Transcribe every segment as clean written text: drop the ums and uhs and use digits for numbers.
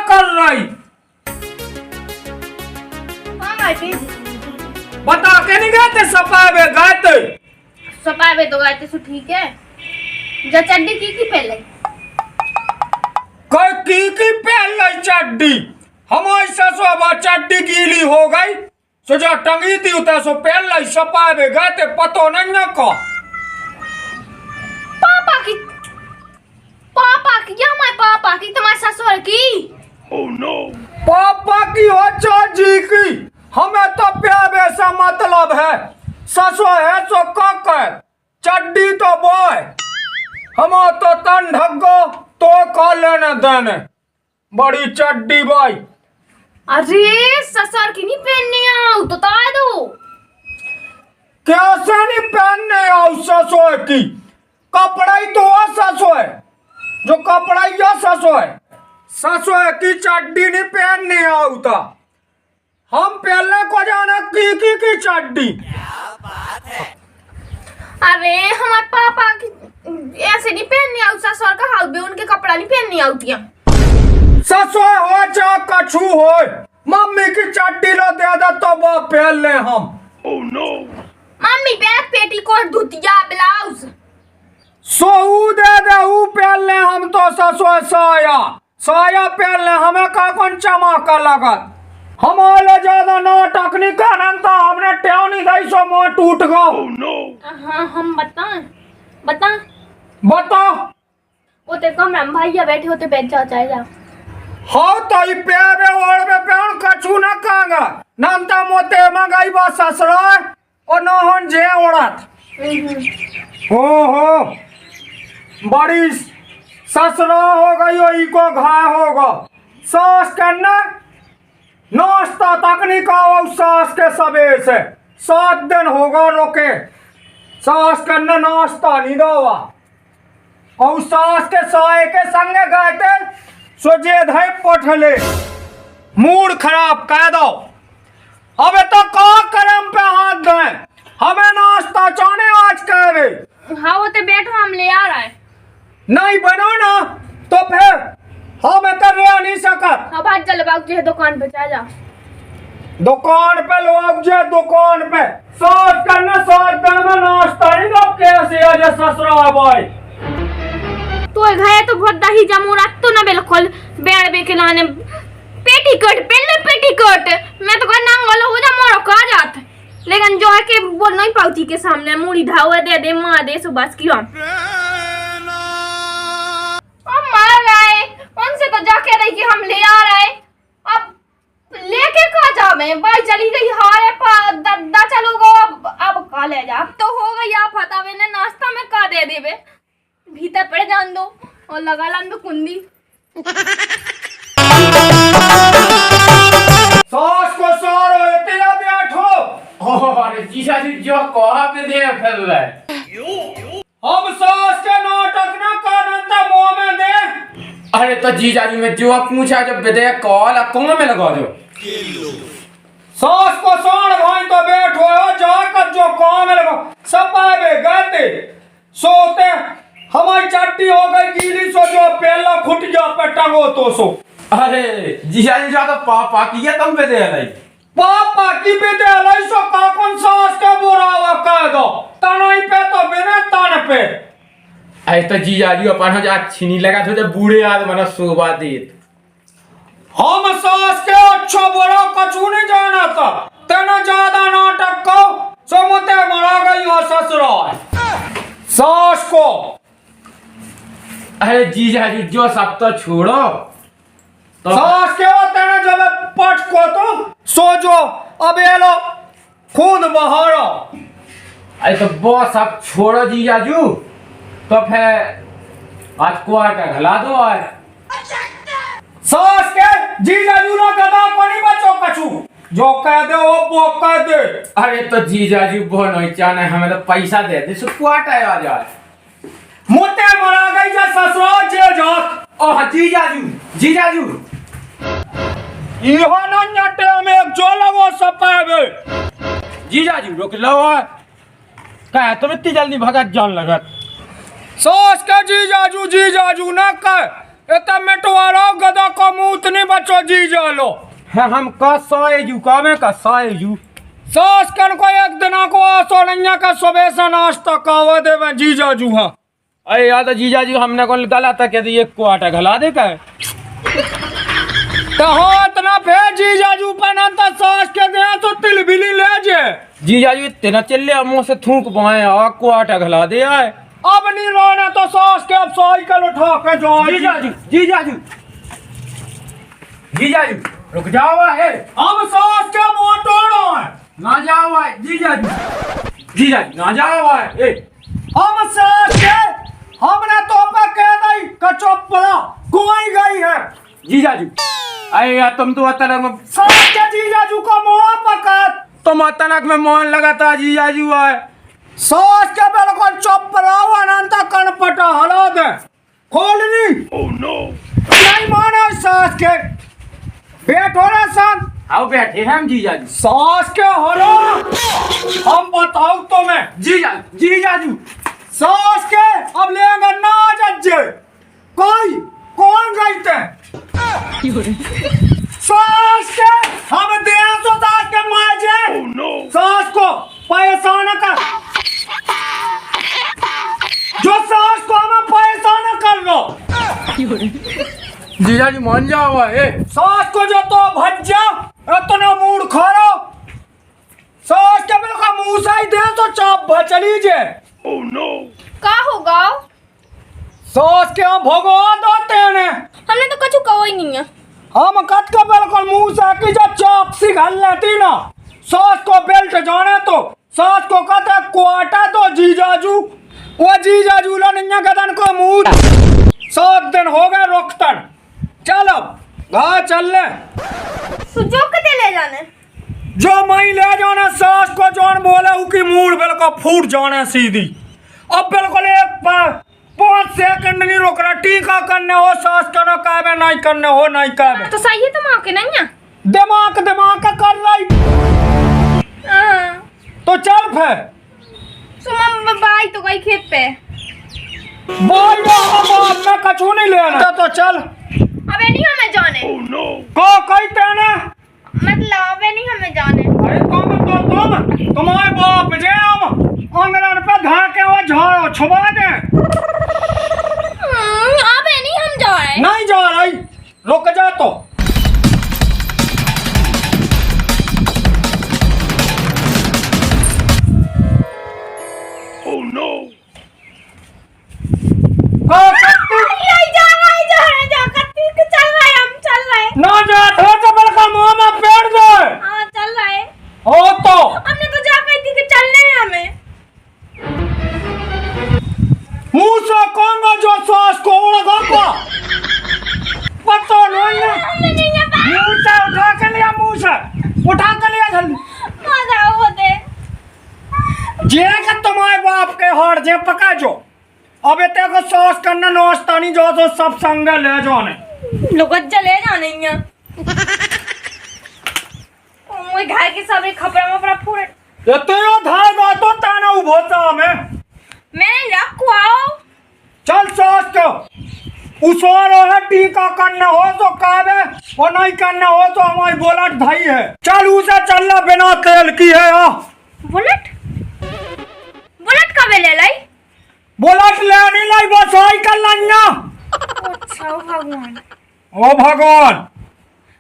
कर रही? बता के नहीं गए थे सपावे? गए थे सपावे तो गए थे, सो ठीक है। जो चड्डी की पहले कोई की पहन ली चड्डी? हमारी ससुआ चड्डी गीली हो गई, सो जो टंगी थी उतर सो पहन ली। सपावे गए थे, पतो नहीं न को पापा की क्या हमारे पापा की, तुम्हारे ससुर की? oh, no. पापा की हो चाची की, हमें तो प्यार ऐसा मतलब है। ससुर है सो कक है, चड्डी तो बॉय, हम तो तन ढगो तो कह लेने देने बड़ी चड्डी बॉय। अरे ससुर की नहीं पहननी आओ तो ताए दो। कैसे नहीं पहनने आओ ससुर की? कपड़ा ही तो है ससुर, जो कपड़ा ही है ससुर। ससुर की चड्डी नहीं पहनने आओ था, हम पहले को जाना की चड्डी। अरे हमारे पापा की ऐसे नहीं पहननी आओ, ससुर का हाथ भी उनके कपड़ा नहीं पहननी आती। ससुर हो चाहे कछु हो, मम्मी की चड्डी लो दे दे तो वो पहन ले हम। oh, no. Mummy bag petticoat धुतिया ब्लाउज सो दे दे ऊ पहन ले हम तो। ससुर साया पहन ले, हमें का कौन चमका लगत। हमारे ज्यादा नाटक नहीं करन तो हमने टेव नहीं दई सो मुंह टूट गो। oh, no. हाँ हम बता वो ते कमरा में भैया बैठे होते बैठ जाओ चाहे जा। हाँ तो ये पेबे ओढ़बे पेन कछु न कांगा नंता मोते मंगाई बा ससुरा और न हन जे ओढ़त। हो बड़ी ससुरा हो गई हो, इको घाय होगा। सास करना नाश्ता तक नहीं खाओ सास के सबे से 7 दिन होगा रोके। सास करना नाश्ता नहीं दवा और सास के साए के संगे गए थे सोचे धई पठले मूड खराब कह दो। अबे तो का करम पे हाथ दें, हमें नाश्ता चाहने आज कह रहे। हाँ वो ते बैठो हम ले आ रहा है। नहीं बनो ना तो फिर हमें तो रह नहीं सकत। हाँ बात चल बाबू जी दुकान पे चला जा। दुकान पे लोग जे दुकान पे सास करना 7 दिन में नाश्ता नहीं दो कैसे आज ससुरा भाई। तो गए तो बहुत दही जमूरा तो ना बिल्कुल बैठ बे के लाने पेटीकोट पहले पेटीकोट मैं तो कहना वाला हो जा मोरो का जात, लेकिन जो है कि बोल नहीं पाउती के सामने मुड़ी धावा दे मां दे सो बस की हम मार रहे उनसे तो जाके रही कि हम ले आ रहे। अब लेके कहा जा मैं भाई चली गई हारे दा चलोगो। अब का ले जा, अब तो हो गई आप फतावे ने नाश्ता में का दे देबे भीतर पड़े जान दो और लगा लान दो कुंडी। सास को सारो इतना बैठो। अरे जीजा जी जो कहा पे दे फिर रहे हम सास के नाटक ना करन त मुंह में दे। अरे तो जीजा जी में जो पूछा जब विदे कॉल कौन में लगा दो। सास को साण भाई तो बैठो जाकर जो काम में लगो। सपावे गए सोते हमारी चट्टी हो गई गीली सो जो पहला खुटिया पे टंगो तो सो। अरे जीजा जी जो तो पापा की है तुम पे दे नहीं पापा की पे दे लाई सो का कौन सास का बुरावा कह दो तनाई पे तो बिना तन पे। अरे तो जीजा जी अपन हो जा छीनी लगा तो जब बूढ़े आदमी शोभा देत। हम सास के अच्छा बुरा कछु नहीं जाना था, तेना ज्यादा नाटक को समते मरा गई हो ससुरा सास को। अरे जीजा जी जो सब तो छोड़ो तो सास के होते ना जब पट को तो सोचो अब ये लो खून बहारो। अरे तो वो सब छोड़ो जीजा जी तो फिर आज कुआर का घला दो। आज सास के जीजा जी ना गदा को नहीं बचो कछु जो कह दे वो कह दे। अरे तो जीजा जी वो नहीं चाहने हमें तो पैसा दे दे सो कुआर आ जाए। मुते मरा गई जा ससुरा जे जात। ओह जीजा जी इहो न नटे में एक जो लगो सपावे। जीजा जी रुक लो कह तुम इतनी जल्दी भगत जान लगत। सास का जीजाजू न कह इतना मिटवारो गदा को मुंह नहीं बच तो जीजा लो है हम का साएजू का में का साएजू सास कन को एक दिना को आसो नैया का सुबह से नाश्ता कावा देवे जीजा जूहा। अरे यार तो जीजा जी हमने को गलत है कहते एक को आटा घला दे का है तो हाथ ना फेर जीजा जू पना तो सास के दे तो तिल बिली ले जे जीजा जी तेना चले मुंह से थूक पाए आग को आटा घला दे आए। अब नहीं रोना तो सास के अब साइकिल उठा के जाओ जीजा जी जीजा जी जीजा जी रुक जाओ है अब सास के मुंह तोड़ो है ना जाओ है जीजा जी ना जाओ है ए हम सास के हमने तो पे कह दई कचोप पड़ा कोई गई है जीजा जी। अरे यार तुम तो अचानक सास के जीजा जू को मुंह पकड़ तुम अचानक में मोहन लगाता जीजा जी है सास के बिल्कुल चुप रहो अनंत कनपटा हला दे खोल ली नहीं माना सास के बैठो रे सन आओ बैठे हैं हम जीजा जी। सास के हरो हम बताओ तुम्हें जीजा जी सास के अब लेंगे ना जज्जे कोई कौन गई थे सास के हम दे तो सास के माजे सास को पैसा न कर जो सास को हमें पैसा न कर लो जीजा जी मान जाओ है सास को जो तो भज्जा इतना मूड खारो सास के बिल्कुल मुंह से ही दे तो चाप चली जे का होगा सास के हम भगवान दोते हैं हमने तो कुछ कहो ही नहीं है। हम कट के बिल्कुल मुंह से की जो चाप सी घल लेती ना सास को बेल्ट जाने तो सास को कहते क्वाटा तो जीजाजू वो जीजाजू लनिया गदन को मुंह 7 दिन हो गए रोकतन चल अब घा चल ले तो जो कते ले जाने जो मई ले जाना सास को जोन बोले उकी मूड बिल्कुल फूट जाने सीधी अब बिल्कुल एक 5 सेकंड नहीं रोक रहा टीका करने हो सास करना काबे नहीं करने हो नहीं काबे तो सही है तुम के नहीं है दिमाग का कर रही तो चल फिर सुमन बाई तो गई खेत पे बोल बाप में कछु नहीं लेना तो चल अबे नहीं हमें जाने को कोई तेने मतलब अबे नहीं हमें जाने अरे तुम्हारे बाप जे हम अंगलन पे धाके वो झाड़ो छुपा दे अबे नहीं हम जा रहे नहीं जा रही रुक जा तो ना जा तो बलका मुंह में पेड़ दे हाँ चल रहा है हो तो हमने तो जा कही थी कि चलने हैं हमें मुंह से कहूंगा जो सास को उड़गा को पता नहीं है हमने नहीं है मुंह से उठा के लिया मुंह से उठा के लिया जल्दी मजा होते जे के तुम्हारे बाप के हार जे पका जो अबे ते को सास करना नाश्ता नहीं जो तो सब संग ले जाने लोग चले जाने हैं ओए घर के सब खपरा मपरा पूरे ये तो यो धागा तो ताना उभोता में मैंने रखवाओ चल सास को उसवारो है टीका करना हो तो काबे और नहीं करना हो तो हमारी बुलेट भाई है चल उसे चलना बिना तेल की है आ बुलेट बुलेट कब ले लाई बुलेट लेनी लाई बस साइकिल लाना अच्छा ओ भगवान ओ भगवान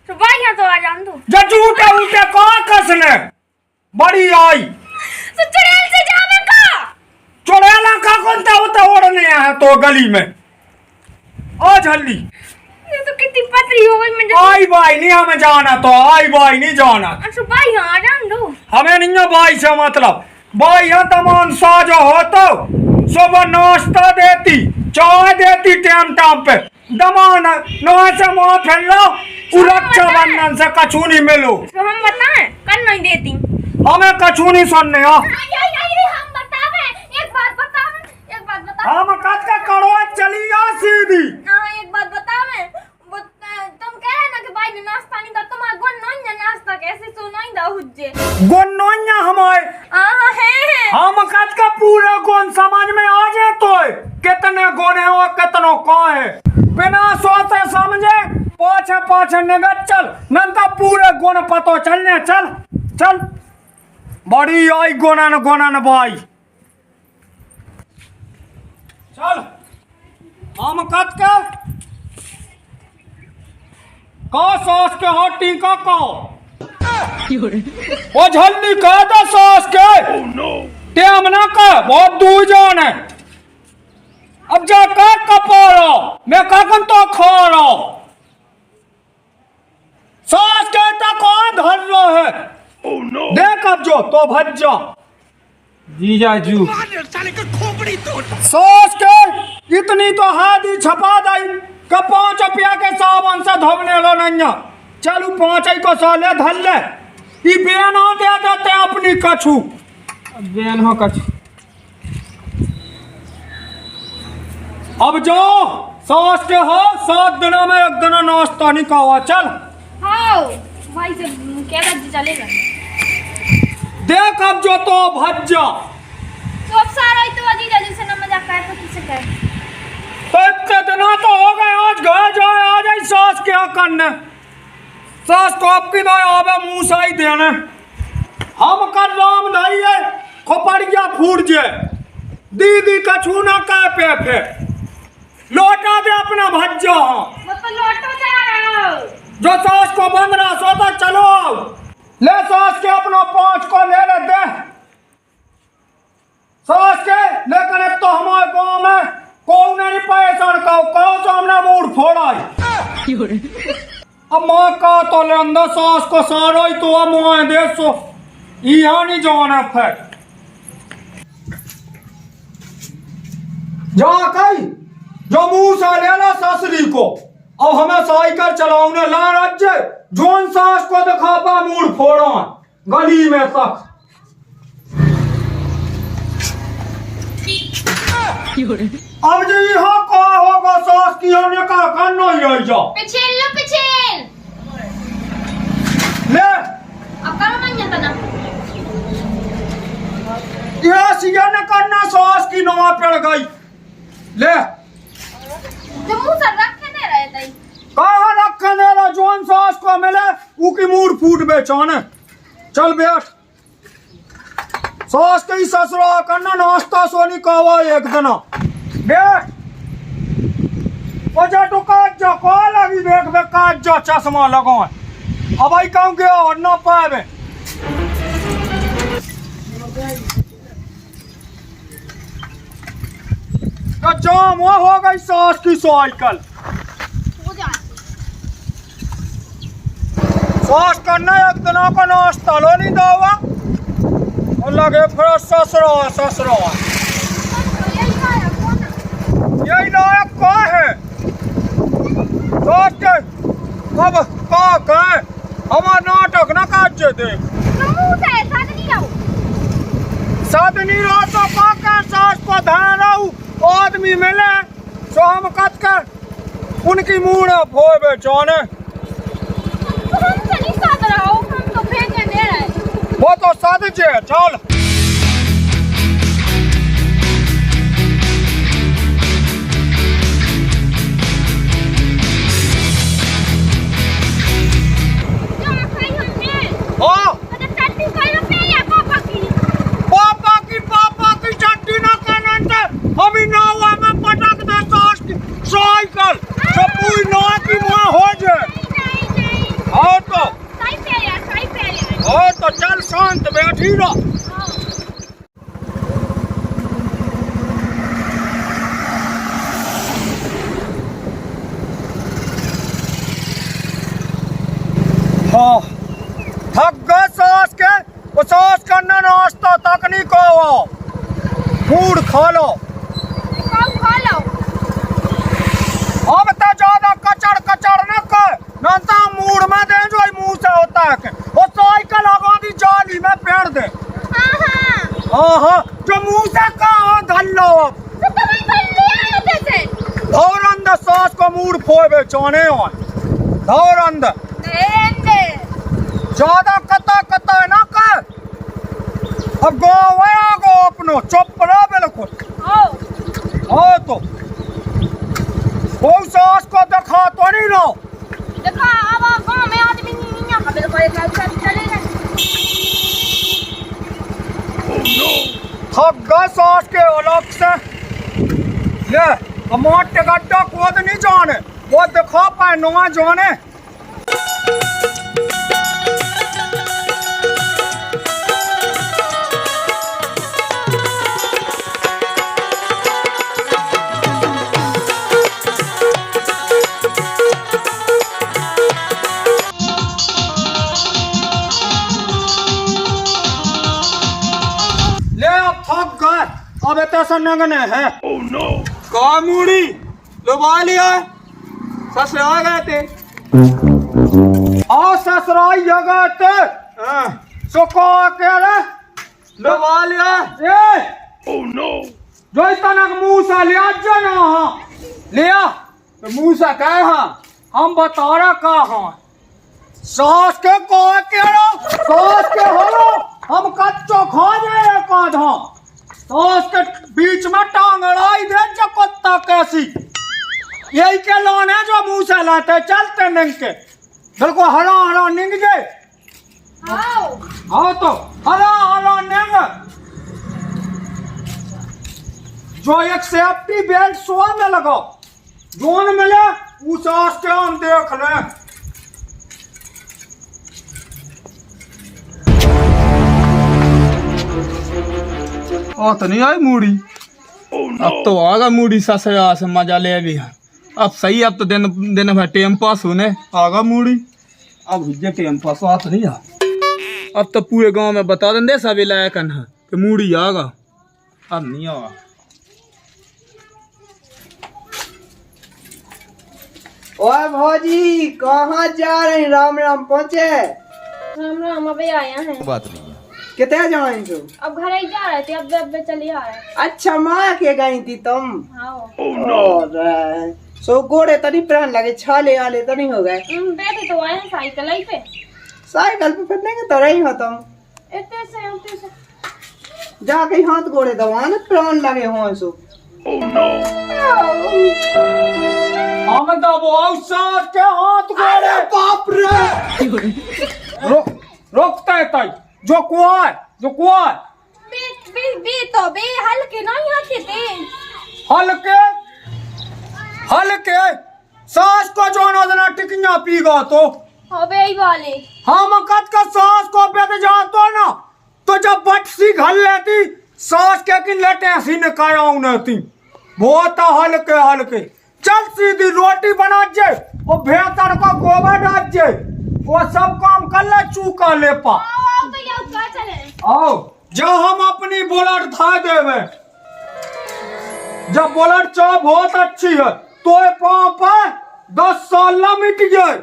तो भाई यहाँ तो आ जान दो जब उठे उठे कहाँ कसने बड़ी आई तो चुड़ैल से जाने का चुड़ैला का कौन होता ओढ़ने है तो गली में आ जल्दी ये तो कितनी पतली हो गई मैं आई भाई नहीं हमें जाना तो आई भाई नहीं जाना अच्छा भाई यहाँ आ जान दो हमें नहीं है भाई से मतलब भाई यहाँ तमाम साजो हो तो सुबह नाश्ता देती चाय देती टाइम टाइम पे दमान नौ से मुँह फैल लो उरक्षा बंधन से कछू नहीं मिलो तो हम बताएं कर नहीं देती हमें कछू नहीं सुनने हो हम बतावे एक बात बतावे हम कद का करो चली आ सीधी एक बात बतावे तुम कह रहे ना कि भाई ने नाश्ता नहीं दा तुम्हारा गुण नहीं है नाश्ता कैसे सो नहीं दा हुज्जे गुन्नोन्या हमारे हां है हम कद का पूरा गुण समझ में आ जाए तो कितने गुण है और कितनों कौन है बिना सोचे समझे पाछे पाछे निगत चल नंता पूरे गुण पतो चलने चल चल बड़ी आई गोनन गोनन भाई चल हम कत के का सास के हटी का ओ झल्ली कह दे सास के टेम ना कह बहुत दूर जान है अब जा कर कपारो मैं ककन तो खा रहा सास के तक कौन धर रहा है देख अब जो तो भज जा जीजाजू सास के इतनी तो हादी छपा दई कि 5 रुपया के साबुन से धोबने लो नैया चलू 5 को साले धर ले ई बेना दे देते अपनी कछु बेन हो कछ अब जाओ सास के हो 7 दिन में एक दिन नाश्ता नहीं खावा चल हाँ भाई से क्या लग चलेगा देख अब जो तो भज जा तो अब सारा ही तो अजीजा जी से न मजाक कर तो किसे कर तो इतने दिना तो हो गए आज घर जाए आ जाए सास क्या करने सास को आपकी तो आवे मुंह से ही देने हम कर राम धाई है खोपड़िया फूट जे दीदी कछु ना कह पे फे लौटा दे अपना भज जा मतलब लौटो जा रहा हो जो सास को बंद रहा सोता चलो ले सास के अपना 5 को ले ले दे सास के लेकिन एक तो हमारे गांव में कौन नहीं पैसा कहो तो हमने मूड फोड़ा अब माँ का तो ले अंदर सास को सारो ही तो अब मुँह दे सो यहाँ नहीं जाना फिर जा कही जो मुंह से ले ला ससुरी को अब हमें साइकिल चलाने ला राज्य जोन सास को दिखापा मूड फोड़ा गली में तक अब जो यहाँ का होगा सास की होने का करना ही रह जा पिछेल लो पिछेल ले अब करो नहीं जाता ना यह सिया ने करना सास की नवा पड़ गई ले जो मुंह से रखे नहीं रहे थे कहाँ रखने दे रहा जोन सास को मिले उकी मूड फूट बेचाने चल बैठ सास के ही ससुरा करना नाश्ता सोनी कावा एक दिन बैठ ओजा तो काट जा को लगी देख बे काट जा चश्मा लगाओ अब आई कहूँ गया और ना पावे तो जाम वो हो गई सास की साइकिल हो जा सास करना एक दिन का नाश्ता लो नहीं दावा और लगे फिर ससुरा यही लायक का है सास के अब का कहे हमारा नाटक न काजे दे साधनी रहो तो का कर सास को ध्यान रहू आदमी मिले सो हम कत कर उनकी मूड हो बेचाने वो तो साध जे चल पापा की चट्टी ना करना हम ही नावा में पटक दे सास की साइकिल जो पूरी नौ की मुआ हो जाए और तो चल शांत बैठी रहो हाँ थक गए सास के वो सास करना नाश्ता तक नहीं कहो फूड खा लो अब तो ज्यादा कचड़ कचड़ न कर नंता मूड में दे जो मुंह से होता है वो साइकिल लगा दी जाली में पेड़ दे हाँ जो मुंह से कहा धल लो धौर अंदर सास को मूड फोए चाने हो धौर अंदर ज्यादा कता कता ना कर अब गो अपनो चुप रहो बिल्कुल हाँ तो वो सास को दिखा तो नहीं रहो देखा हमारे घर सब चले गए। थक गए सास के अलग से। ले हमारे गड्ढा कूद नहीं जाने, वो दिखा पाए नवा जाने। ले अब थक गए, अब इतना सा नंगने है। oh, no. कामूड़ी लुबा लिया, ससुर आ गए थे। आओ ससुराई जगह थे, सुको के रे लुबा लिया। ए oh, no. जो इतना मुंह सा लिया जना, लिया तो मुंह सा कहे हाँ हम बता रहा कहा सास के कह के रो, सास के हो हम कच्चो खा जाए एक आधा, सास के बीच में टांग अड़ाई दे जो कुत्ता कैसी। यही के लोन है जो मुंह से लाते चलते निंग के, बिल्कुल हरा हरा निंग जाए। आओ तो हरा हरा निंग, जो एक सेफ्टी बेल्ट सुआ में लगाओ, जोन मिले उस सास के हम देख ले। तो नहीं आई मूड़ी। अब तो आगा मूड़ी ससुरा से मजा ले भी है। अब सही, अब तो दिन भर टाइम पास होने आगा मूड़ी। अब हुज्जे टाइम पास तो नहीं आ। अब तो पूरे गांव में बता देंगे सभी लायक है कि मूड़ी आगा, अब नहीं आगा। ओए भौजी कहाँ जा रहे हैं? राम राम पहुँचे? राम राम, अबे आया है। बात नहीं है। कितने जाए तो? अब घर ही जा रहे थे, अब चले आ रहे। अच्छा माँ के गई थी तुम? हाँ। और सो गोड़े तो नहीं प्राण लगे, छाले आले तो नहीं हो गए? बैठे तो आए हैं साइकिल ही पे। साइकिल पे फिरने के तो रही हो तुम? इतने से जाके हाथ गोड़े दबा ना, प्राण लगे हो सो। हम दबाओ सास के हाथ गोड़े। बाप रे रोकता है ताई, जो कुआर बे तो बे हल्के नहीं हल्के तेज हल्के सास को जो ना टिकिया पीगा तो अबे ही वाले हम कत का सास को बेद जातो ना, तो जब बटसी घल लेती सास के कि लटे सी निकाया उन्हें बहुत हल्के चल सीधी रोटी बना जे, वो भेतर को गोबर डाल जे, वो सब काम कर ले, चूका ले पा। आओ तो ये का चले आओ जब हम अपनी बुलेट था देवे, जब बुलेट चाह बहुत अच्छी है तो पाँव पर 10 साल ना मिट जाए,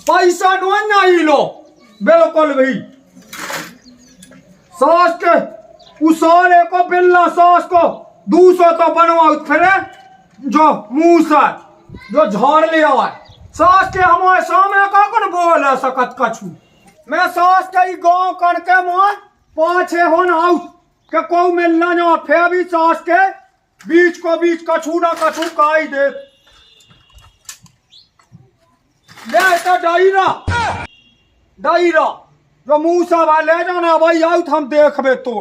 पैसा नहीं लो बिल्कुल भी। सास के उसारे को बिल्ला सास को 200 तो बनवाओ फिर जो मुंह से जो झाड़ लिया हुआ सास के हमारे सामने का कौन बोल है सकत कछु। मैं सास के गाँव करके मोर 5-6 होना आउट के को मिलना जो फिर भी सास के बीच को बीच कछु ना कछु काई दे ले तो डायरा जो मुंह से ले जाना भाई आउट हम देखबे तो